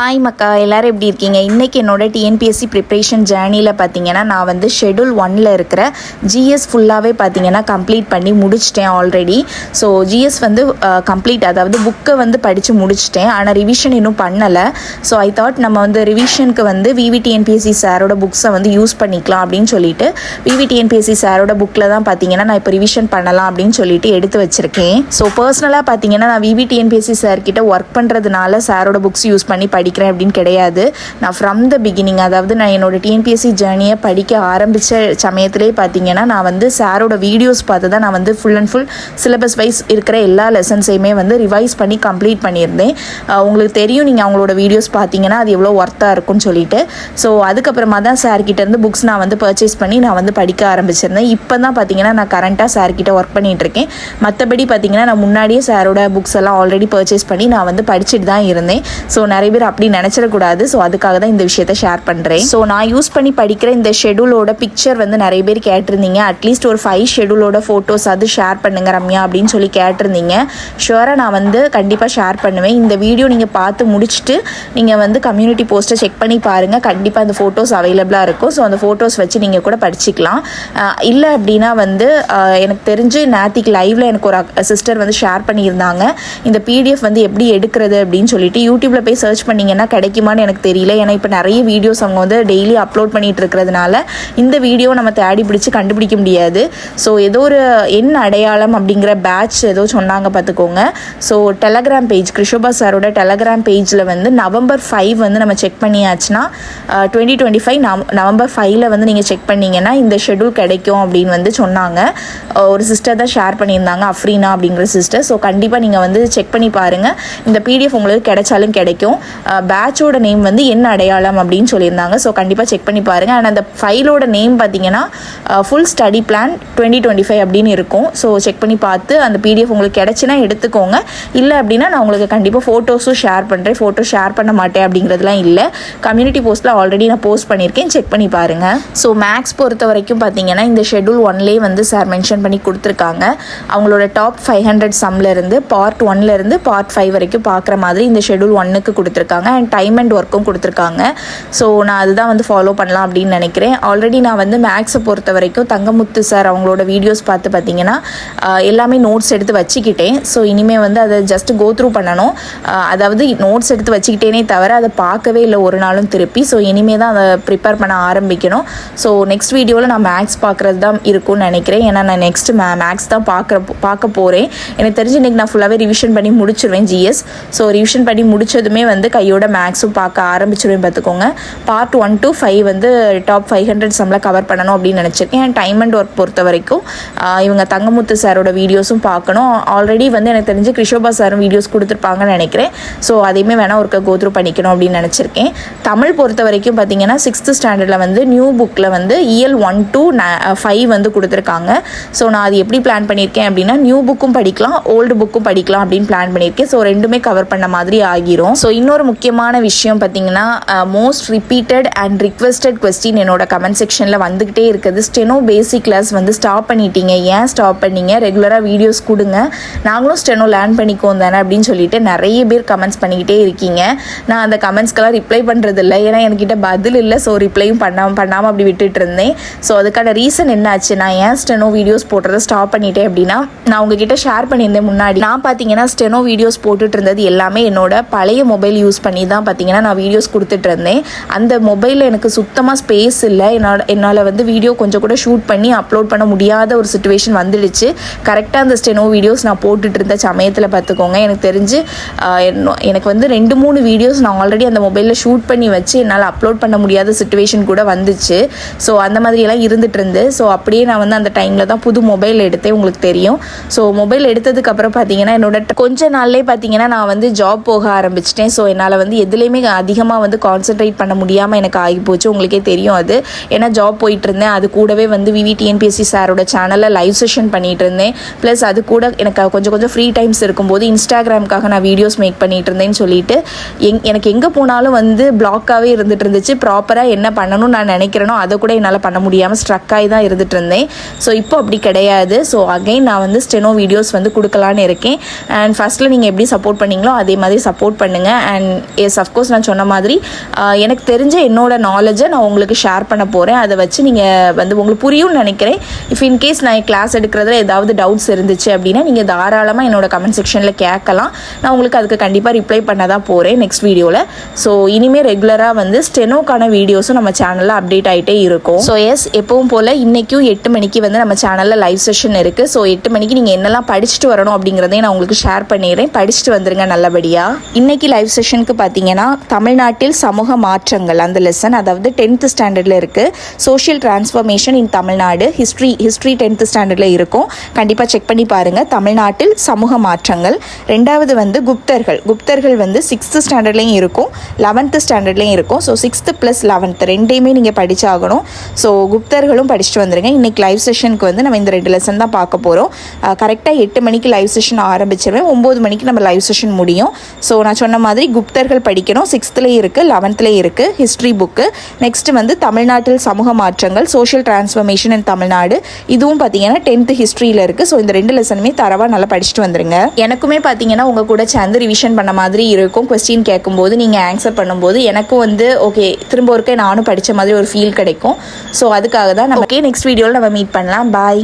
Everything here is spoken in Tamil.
ஹாய் மக்கா, எல்லோரும் எப்படி இருக்கீங்க? இன்றைக்கி என்னோட டிஎன்பிஎஸ்சி ப்ரிப்ரேஷன் ஜேர்னியில் பார்த்தீங்கன்னா நான் வந்து ஷெடியூல் 1ல் இருக்கிற ஜிஎஸ் ஃபுல்லாகவே பார்த்தீங்கன்னா கம்ப்ளீட் பண்ணி முடிச்சிட்டேன் ஆல்ரெடி. ஸோ ஜிஎஸ் வந்து கம்ப்ளீட், அதாவது புக்கை வந்து படித்து முடிச்சிட்டேன். ஆனால் ரிவிஷன் இன்னும் பண்ணலை. ஸோ ஐ தாட் நம்ம வந்து ரிவிஷனுக்கு வந்து விவிடிஎன்பிஎஸ்சி சாரோட புக்ஸை வந்து யூஸ் பண்ணிக்கலாம் அப்படின்னு சொல்லிட்டு விவிடிஎன்பிஎஸ்சி சாரோட புக்கில் தான் பார்த்தீங்கன்னா நான் இப்போ ரிவிஷன் பண்ணலாம் அப்படின்னு சொல்லிட்டு எடுத்து வச்சுருக்கேன். ஸோ பர்சனலாக பார்த்தீங்கன்னா நான் விவிடிஎன்பிஎஸ்சி சார்கிட்ட ஒர்க் பண்ணுறதுனால சாரோட புக்ஸ் யூஸ் பண்ணி படிக்கிறேன் அப்படின்னு கிடையாது. நான் ஃப்ரம் த பிகினிங், அதாவது நான் என்னோட டிஎன்பிஎஸ்சி ஜேர்னியை படிக்க ஆரம்பித்த சமயத்திலே பார்த்தீங்கன்னா நான் வந்து சாரோட வீடியோஸ் பார்த்து தான் நான் வந்து full and full syllabus wise இருக்கிற எல்லா லெசன்ஸையுமே வந்து ரிவைஸ் பண்ணி கம்ப்ளீட் பண்ணியிருந்தேன். உங்களுக்கு தெரியும், நீங்கள் அவங்களோட வீடியோஸ் பார்த்தீங்கன்னா அது எவ்வளோ ஒர்த்தாக இருக்கும்னு சொல்லிட்டு. ஸோ அதுக்கப்புறமா தான் சார்கிட்டேருந்து புக்ஸ் நான் வந்து பர்ச்சேஸ் பண்ணி நான் வந்து படிக்க ஆரம்பிச்சிருந்தேன். இப்போ தான் பார்த்தீங்கன்னா நான் கரண்ட்டாக சார்கிட்ட ஒர்க் பண்ணிகிட்ருக்கேன். மற்றபடி பார்த்தீங்கன்னா நான் முன்னாடியே சாரோட புக்ஸ் எல்லாம் ஆல்ரெடி பர்ச்சேஸ் பண்ணி நான் வந்து படிச்சுட்டு தான் இருந்தேன். ஸோ நிறைய பேர் அப்படி நினச்சிடக்கூடாது. ஸோ அதுக்காக தான் இந்த விஷயத்தை ஷேர் பண்ணுறேன். ஸோ நான் யூஸ் பண்ணி படிக்கிற இந்த ஷெடியூலோட பிக்சர் வந்து நிறைய பேர் கேட்டிருந்தீங்க. அட்லீஸ்ட் ஒரு 5 ஷெடியூலோட ஃபோட்டோஸ் அது ஷேர் பண்ணுங்க ரம்யா அப்படின்னு சொல்லி கேட்டிருந்தீங்க. ஷுவராக நான் வந்து கண்டிப்பாக ஷேர் பண்ணுவேன். இந்த வீடியோ நீங்கள் பார்த்து முடிச்சுட்டு நீங்கள் வந்து கம்யூனிட்டி போஸ்ட்டை செக் பண்ணி பாருங்கள். கண்டிப்பாக அந்த ஃபோட்டோஸ் அவைலபிளாக இருக்கும். ஸோ அந்த ஃபோட்டோஸ் வச்சு நீங்கள் கூட படிச்சிக்கலாம். இல்லை அப்படின்னா வந்து எனக்கு தெரிஞ்சு நேத்திக்கு லைவில் எனக்கு ஒரு சிஸ்டர் வந்து ஷேர் பண்ணியிருந்தாங்க. இந்த பிடிஎஃப் வந்து எப்படி எடுக்கிறது அப்படின்னு சொல்லிட்டு யூடியூப்பில் போய் சர்ச் பண்ணிங்கன்னா கிடைக்குமான்னு எனக்கு தெரியல. ஏன்னா இப்போ நிறைய வீடியோஸ் அவங்க வந்து டெய்லி அப்லோட் பண்ணிட்டு இருக்கிறதுனால இந்த வீடியோ நம்ம தேடி பிடிச்சி கண்டுபிடிக்க முடியாது. ஸோ ஏதோ ஒரு எண் அடையாளம் அப்படிங்கிற பேட்ச் ஏதோ சொன்னாங்க பார்த்துக்கோங்க. ஸோ டெலகிராம் பேஜ், கிருஷோபா சாரோட டெலகிராம் பேஜில் வந்து November 5 வந்து நம்ம செக் பண்ணியாச்சுன்னா 2025 November 5 வந்து நீங்கள் செக் பண்ணிங்கன்னா இந்த ஷெடியூல் கிடைக்கும் அப்படின்னு வந்து சொன்னாங்க. ஒரு சிஸ்டர் தான் ஷேர் பண்ணியிருந்தாங்க, அஃப்ரீனா அப்படிங்கிற சிஸ்டர். ஸோ கண்டிப்பாக நீங்கள் வந்து செக் பண்ணி பாருங்கள். இந்த பிடிஎஃப் உங்களுக்கு கிடைச்சாலும் கிடைக்கும். பேட்சோட நேம் வந்து என்ன அடையாளம் அப்படின்னு சொல்லியிருந்தாங்க. ஸோ கண்டிப்பாக செக் பண்ணி பாருங்கள். அண்ட் அந்த ஃபைலோட நேம் பார்த்தீங்கன்னா ஃபுல் ஸ்டடி பிளான் 2025 அப்படின்னு இருக்கும். ஸோ செக் பண்ணி பார்த்து அந்த பிடிஎஃப் உங்களுக்கு கிடைச்சினா எடுத்துக்கோங்க. இல்லை அப்படின்னா நான் உங்களுக்கு கண்டிப்பாக ஃபோட்டோஸும் ஷேர் பண்ணுறேன். ஃபோட்டோ ஷேர் பண்ண மாட்டேன் அப்படிங்கிறதுலாம் இல்லை. கம்யூனிட்டி போஸ்ட்டில் ஆல்ரெடி நான் போஸ்ட் பண்ணியிருக்கேன், செக் பண்ணி பாருங்கள். ஸோ மேக்ஸ் பொறுத்த வரைக்கும் பார்த்தீங்கன்னா இந்த ஷெடியூல் 1லேயே வந்து சார் மென்ஷன் பண்ணி கொடுத்துருக்காங்க. அவங்களோட டாப் 500 சம்லேருந்து பார்ட் 1லேருந்து பார்ட் 5 வரைக்கும் பார்க்குற மாதிரி இந்த ஷெடியூல் 1க்கு கொடுத்துருக்காங்க. அண்ட் டைம் அண்ட் ஒர்க்கும் கொடுத்துருக்காங்க. ஸோ நான் அதுதான் வந்து ஃபாலோ பண்ணலாம் அப்படின்னு நினைக்கிறேன். ஆல்ரெடி நான் வந்து மேக்ஸை பொறுத்த வரைக்கும் தங்கமுத்து சார் அவங்களோட வீடியோஸ் பார்த்து பார்த்தீங்கன்னா எல்லாமே நோட்ஸ் எடுத்து வச்சுக்கிட்டேன். ஸோ இனிமேல் வந்து அதை ஜஸ்ட் கோ த்ரூ பண்ணணும். அதாவது நோட்ஸ் எடுத்து வச்சுக்கிட்டேனே தவிர அதை பார்க்கவே இல்லை ஒரு நாளும் திருப்பி. ஸோ இனிமேல் தான் அதை ப்ரிப்பேர் பண்ண ஆரம்பிக்கணும். ஸோ நெக்ஸ்ட் வீடியோவில் நான் மேக்ஸ் பார்க்குறது தான் இருக்கும்னு நினைக்கிறேன். ஏன்னா நான் நெக்ஸ்ட் மேக்ஸ் தான் பார்க்க போகிறேன். எனக்கு தெரிஞ்சு இன்றைக்கி நான் ஃபுல்லாகவே ரிவிஷன் பண்ணி முடிச்சிருவேன் ஜிஎஸ். ஸோ ரிவிஷன் பண்ணி முடிச்சதுமே வந்து கையோட மேக்ஸும் பார்க்க ஆரம்பிச்சிடுவேன் பார்த்துக்கோங்க. பார்ட் 1 to 5 வந்து டாப் 500 சம்மில் கவர் பண்ணணும் அப்படின்னு நினச்சிருக்கேன். அண்ட் டைம் அண்ட் ஒர்க் பொறுத்த வரைக்கும் இவங்க தங்கமுத்து சாரோட வீடியோஸும் பார்க்கணும். ஆல்ரெடி வந்து எனக்கு தெரிஞ்சு கிருஷோபா சாரும் வீடியோஸ் கொடுத்துருப்பாங்கன்னு நினைக்கிறேன். ஸோ அதையுமே வேணால் ஒருக்க கோத்ரூ பண்ணிக்கணும் அப்படின்னு நினச்சிருக்கேன். தமிழ் பொறுத்த வரைக்கும் பார்த்தீங்கன்னா 6th ஸ்டாண்டர்டில் வந்து நியூ புக்கில் வந்து EL 1 to 5 வந்து கொடுத்துருக்காங்க. ஸோ நான் அது எப்படி பிளான் பண்ணியிருக்கேன் அப்படின்னா நியூ புக்கும் படிக்கலாம், ஓல்டு புக்கும் படிக்கலாம் அப்படின்னு பிளான் பண்ணியிருக்கேன். ஸோ ரெண்டுமே கவர் பண்ண மாதிரி ஆகிரும். ஸோ இன்னொரு முக்கியமான விஷயம் பார்த்தீங்கன்னா most repeated and requested question என்னோட கமெண்ட் செக்ஷனில் வந்துக்கிட்டே இருக்குது. ஸ்டெனோ பேசிக் கிளாஸ் வந்து ஸ்டாப் பண்ணிட்டீங்க, ஏன் ஸ்டாப் பண்ணீங்க? ரெகுலராக வீடியோஸ் கொடுங்க, நாங்களும் ஸ்டெனோ லேர்ன் பண்ணிக்கோம் தானே அப்படின்னு சொல்லிட்டு நிறைய பேர் கமெண்ட்ஸ் பண்ணிக்கிட்டே இருக்கீங்க. நான் அந்த கமெண்ட்ஸ்க்கெல்லாம் ரிப்ளை பண்ணுறதில்ல, ஏன்னா என்கிட்ட பதில் இல்லை. ஸோ ரிப்ளையும் பண்ணாமல் அப்படி விட்டுட்டு இருந்தேன். ஸோ அதுக்கான ரீசன் என்னாச்சு, நான் ஏன் ஸ்டெனோ வீடியோஸ் போடுறதை ஸ்டாப் பண்ணிட்டேன் அப்படின்னா, நான் உங்ககிட்ட ஷேர் பண்ணியிருந்தேன் முன்னாடி. நான் பார்த்தீங்கன்னா ஸ்டெனோ வீடியோஸ் போட்டுட்டு இருந்தது எல்லாமே என்னோட பழைய மொபைல் யூஸ் பண்ணி தான் பார்த்தீங்கன்னா நான் வீடியோஸ் கொடுத்துட்டு இருந்தேன். அந்த மொபைலில் எனக்கு சுத்தமாக ஸ்பேஸ் இல்லை. என்னால் வந்து வீடியோ கொஞ்சம் கூட ஷூட் பண்ணி அப்லோட் பண்ண முடியாத ஒரு சுச்சுவேஷன் வந்துடுச்சு. கரெக்டாக அந்த ஸ்டெனோ வீடியோஸ் நான் போட்டுட்டு இருந்த சமயத்தில் பார்த்துக்கோங்க, எனக்கு தெரிஞ்சு எனக்கு வந்து 2-3 வீடியோஸ் நான் ஆல்ரெடி அந்த மொபைலில் ஷூட் பண்ணி வச்சு என்னால் அப்லோட் பண்ண முடியாத சுச்சுவேஷன் கூட வந்துச்சு. ஸோ அந்த மாதிரியெல்லாம் இருந்துட்டு இருந்து. ஸோ அப்படியே நான் வந்து அந்த டைமில் தான் புது மொபைல் எடுத்தேன், உங்களுக்கு தெரியும். ஸோ மொபைல் எடுத்ததுக்கப்புறம் பார்த்தீங்கன்னா என்னோட கொஞ்ச நாள்லேயே பார்த்தீங்கன்னா நான் வந்து ஜாப் போக ஆரம்பிச்சிட்டேன். ஸோ என்னால் வந்து எதுலேயுமே அதிகமாக வந்து கான்சென்ட்ரேட் பண்ண முடியாமல் எனக்கு ஆகிப்போச்சு. உங்களுக்கே தெரியும் அது. ஏன்னா ஜாப் போயிட்டு இருந்தேன், அது கூடவே வந்து விவிடிஎன்பிஎஸ்சி சாரோட சேனலில் லைவ் செஷன் பண்ணிகிட்டு இருந்தேன். ப்ளஸ் அது கூட எனக்கு கொஞ்சம் ஃப்ரீ டைம்ஸ் இருக்கும்போது இன்ஸ்டாகிராமுக்காக நான் வீடியோஸ் மேக் பண்ணிகிட்டு இருந்தேன்னு சொல்லிட்டு எனக்கு எங்கே போனாலும் வந்து பிளாக்காகவே இருந்துட்டு இருந்துச்சு. ப்ராப்பராக என்ன பண்ணணும்னு நான் நினைக்கிறேனோ அதை கூட என்னால் பண்ண முடியாமல் ஸ்ட்ரக் ஆகி தான் இருந்துட்டு இருந்தேன். ஸோ இப்போ அப்படி கிடையாது. ஸோ அகைன் நான் வந்து ஸ்டெனோ வீடியோஸ் வந்து கொடுக்கலான்னு இருக்கேன். அண்ட் ஃபஸ்ட்டில் நீங்கள் எப்படி சப்போர்ட் பண்ணிங்களோ அதே மாதிரி சப்போர்ட் பண்ணுங்கள். அண்ட் எஸ் அஃப்கோர்ஸ் நான் சொன்ன மாதிரி எனக்கு தெரிஞ்ச என்னோட நாலேஜை நான் உங்களுக்கு ஷேர் பண்ண போகிறேன். அதை வச்சு நீங்கள் வந்து உங்களுக்கு புரியும்னு நினைக்கிறேன். இஃப் இன்கேஸ் நான் கிளாஸ் எடுக்கிறதுல ஏதாவது டவுட்ஸ் இருந்துச்சு அப்படின்னா நீங்கள் தாராளமாக என்னோட கமெண்ட் செக்ஷனில் கேட்கலாம். நான் உங்களுக்கு அதுக்கு கண்டிப்பாக ரிப்ளை பண்ண தான் போகிறேன் நெக்ஸ்ட் வீடியோவில். ஸோ இனிமேல் ரெகுலராக வந்து ஸ்டெனோக்கான வீடியோஸும் நம்ம சேனலில் அப்டேட் ஆகிட்டே இருக்கும். ஸோ எஸ் எப்பவும் போல் இன்றைக்கும் 8 மணிக்கு வந்து நம்ம சேனலில் லைவ் செஷன் இருக்குது. ஸோ 8 மணிக்கு நீங்கள் என்னெல்லாம் படிச்சுட்டு வரணும் அப்படிங்கிறதையும் நான் உங்களுக்கு ஷேர் பண்ணிடுறேன். படிச்சுட்டு வந்துருங்க நல்லபடியாக. இன்றைக்கி லைவ் செஷனுக்கு பார்த்தீங்கன்னா தமிழ்நாட்டில் சமூக மாற்றங்கள் அந்த லெசன், அதாவது 10th ஸ்டாண்டர்டில் இருக்குது. சோஷியல் டிரான்ஸ்ஃபர்மேஷன் இன் தமிழ்நாடு ஹிஸ்ட்ரி 10th ஸ்டாண்டர்டில் இருக்கும். கண்டிப்பாக செக் பண்ணி பாருங்கள். தமிழ்நாட்டில் சமூக மாற்றங்கள். ரெண்டாவது வந்து குப்தர்கள் வந்து 6th ஸ்டாண்டர்ட்லேயும் இருக்கும், 11th ஸ்டாண்டர்ட்லேயும் இருக்கும். ஸோ 6th + 11th ரெண்டையுமே நீங்கள் படித்தாகணும். ஸோ குப்தர்களும் படிச்சுட்டு வந்துடுங்க. இன்றைக்கி லைவ் செஷனுக்கு வந்து நம்ம இந்த 2 லெசன் தான் பார்க்க போகிறோம். கரெக்டாக 8 மணிக்கு லைவ் செஷன் ஆரம்பிச்சிருவேன். 9 மணிக்கு நம்ம லைவ் செஷன் முடியும். ஸோ நான் சொன்ன மாதிரி குப்தர்கள் படிக்கணும். 6thலேயும் இருக்குது, 11thலேயும் இருக்குது ஹிஸ்ட்ரி புக்கு. நெக்ஸ்ட்டு வந்து தமிழ்நாட்டில் சமூக மாற்றங்கள் சோஷியல் டிரான்ஸ்ஃபர்மேஷன் இன் தமிழ்நாடு, இதுவும் பார்த்தீங்கன்னா 10th ஹிஸ்ட்ரியில் இருக்குது. ஸோ இந்த 2 லெசனுமே தரவாக நல்லா படிச்சுட்டு வந்துருங்க. எனக்குமே பார்த்தீங்கன்னா உங்கள் கூட சேர்ந்து ரிவிஷன் பண்ண மாதிரி இருக்கும். கொஸ்டின் கேட்கும்போது நீங்கள் ஆன்சர் பண்ணும்போது எனக்கும் வந்து ஓகே திரும்ப ஒருக்கே நானும் படித்த மாதிரி ஒரு ஃபீல் கிடைக்கும். ஸோ அதுக்காக தான் நமக்கு நெக்ஸ்ட் வீடியோவில் நம்ம மீட் பண்ணலாம். பாய்.